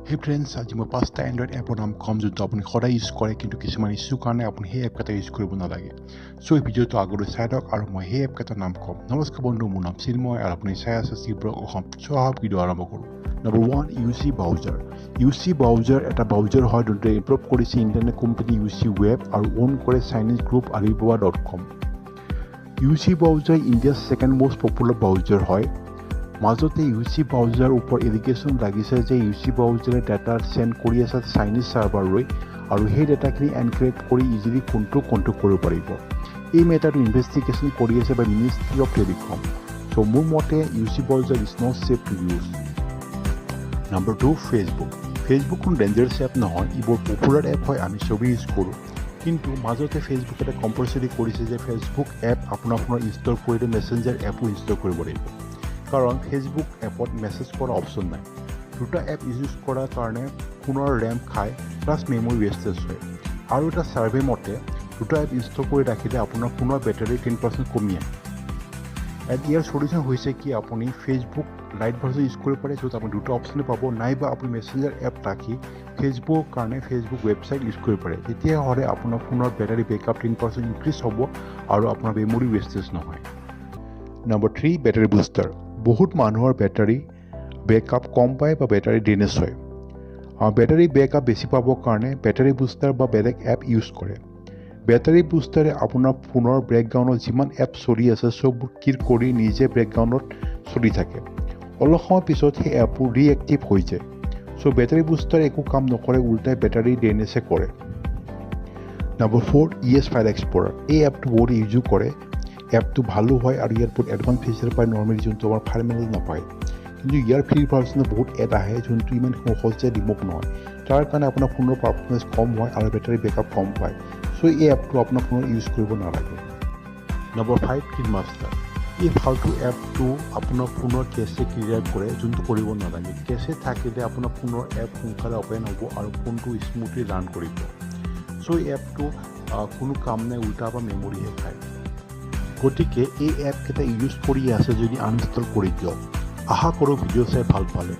Hey friends, আজি মই 5টা এণ্ড্ৰইড এপৰ নাম ক'ম যোনটো আপুনি সদায় ইউজ কৰে কিন্তু কিছুমান ইছ্যুৰ কাৰণে আপুনি সেই এপকেইটা ইউজ কৰিব নালাগে। চ' এই ভিডিঅ'টো আগলৈ চাই লওক আৰু মই সেই এপকেইটাৰ নাম ক'ম। নমস্কাৰ বন্ধু, মোৰ নাম চিন্ময় আৰু আপুনি চাই আছে চিব্ৰক অসম। চ' আহক ভিডিঅ' আৰম্ভ কৰোঁ। Number 1, UC browser. UC browser এটা ব্ৰাউজাৰ হয় যোনটোৱে ইম্প্ৰুভ কৰিছে ইণ্টাৰনেট কোম্পানী UC ৱেব আৰু অ'ন কৰে Chinese group Alibaba.com। UC browser ইণ্ডিয়াৰ ছেকেণ্ড মষ্ট পপুলাৰ ব্ৰাউজাৰ হয়। মাজতে UC ব্ৰাউজাৰৰ ওপৰত এলিগেশ্যন লাগিছে যে UC ব্ৰাউজাৰে ডাটা চেণ্ড কৰি আছে চাইনিজ ছাৰ্ভাৰলৈ আৰু সেই ডাটাখিনি এনক্ৰিপ্ট কৰি ইজিলি কণ্ট্ৰল কৰিব পাৰিব। এই মেটাৰটো ইনভেষ্টিগেশ্যন কৰি আছে by ministry of telecom. So' মোৰ মতে UC browser is not safe to use. Number 2, Facebook. Facebook কোনো ডেঞ্জাৰাছ এপ নহয়, এইবোৰ পপুলাৰ এপ হয়, আমি চবেই ইউজ কৰোঁ। কিন্তু মাজতে ফেচবুক এটা কম্পালচৰি কৰিছে যে ফেচবুক এপ আপোনাৰ ফোনত ইনষ্টল কৰিলে মেছেঞ্জাৰ এপো ইনষ্টল কৰিব লাগিব। কাৰণ ফেচবুক এপত মেছেজ কৰা অপশ্যন নাই। দুটা এপ ইউজ কৰাৰ কাৰণে ফোনৰ ৰেম খায় প্লাছ মেমৰি ৱেষ্টেজ হয়। আৰু এটা ছাৰ্ভে মতে দুটা এপ ইনষ্টল কৰি ৰাখিলে আপোনাৰ ফোনৰ বেটাৰী 10% কমি আহে। ইয়াৰ চলিউশ্যন হৈছে কি আপুনি ফেচবুক লাইট ভাৰ্জন ইউজ কৰিব পাৰে, য'ত আপুনি দুটা অপশ্যনে পাব, নাইবা আপুনি মেছেঞ্জাৰ এপ ৰাখি ফেচবুকৰ কাৰণে ফেচবুক ৱেবছাইট ইউজ কৰিব পাৰে। তেতিয়াহ'লে আপোনাৰ ফোনৰ বেটাৰী বেকআপ 10% ইনক্ৰিজ হ'ব আৰু আপোনাৰ মেমৰি ৱেষ্টেজ নহয়। Number 3, battery booster. বহুত মানুহৰ বেটাৰী বেকআপ কম পায় বা বেটাৰী ড্ৰেনেজ হয়। বেটাৰী বেকআপ বেছি পাবৰ কাৰণে বেটাৰী বুষ্টাৰ বা বেলেগ এপ ইউজ কৰে। বেটাৰী বুষ্টাৰে আপোনাৰ ফোনৰ বেকগ্ৰাউণ্ডত যিমান এপ চলি আছে চববোৰ কিল কৰি নিজে বেকগ্ৰাউণ্ডত চলি থাকে। অলপ সময় পিছত সেই এপবোৰ ৰিএক্টিভ হৈ যায়। চ' বেটাৰী বুষ্টাৰে একো কাম নকৰে, উল্টাই বেটাৰী ড্ৰেনেজে কৰে। Number 4, ES file explorer. এই এপটো বহুত ইউজো কৰে। এপটো ভালো হয় আৰু ইয়াত বহুত এডভান্স ফিচাৰ পায় নৰ্মেলি যোনটো আমাৰ ফাইল মেনেজ নাপায়। কিন্তু ইয়াৰ ফ্ৰী ভাৰ্জনত বহুত এড আহে যোনটো ইমান সহজে ৰিমুভ নহয়। তাৰ কাৰণে আপোনাৰ ফোনৰ পাৰফৰ্মেঞ্চ কম হয় আৰু বেটাৰী বেকআপ কম পায়। চ' এই এপটো আপোনাৰ ফোনত ইউজ কৰিব নালাগে। Number 5, KineMaster। এই ফাল্টু এপটো আপোনাৰ ফোনৰ কেছে ক্লিয়াৰ কৰে, যোনটো কৰিব নালাগে। কেছে থাকিলে আপোনাৰ ফোনৰ এপ সোনকালে অপেন হ'ব আৰু ফোনটো স্মুথলি ৰান কৰিব। চ' এই এপটো কোনো কাম নাই, উল্টা বা মেমৰিহে খায়। গতিকে এই এপকেইটা ইউজ কৰি আছে যদি আনইনষ্টল কৰি দিয়ক। আশা কৰোঁ ভিডিঅ' চাই ভাল পালে।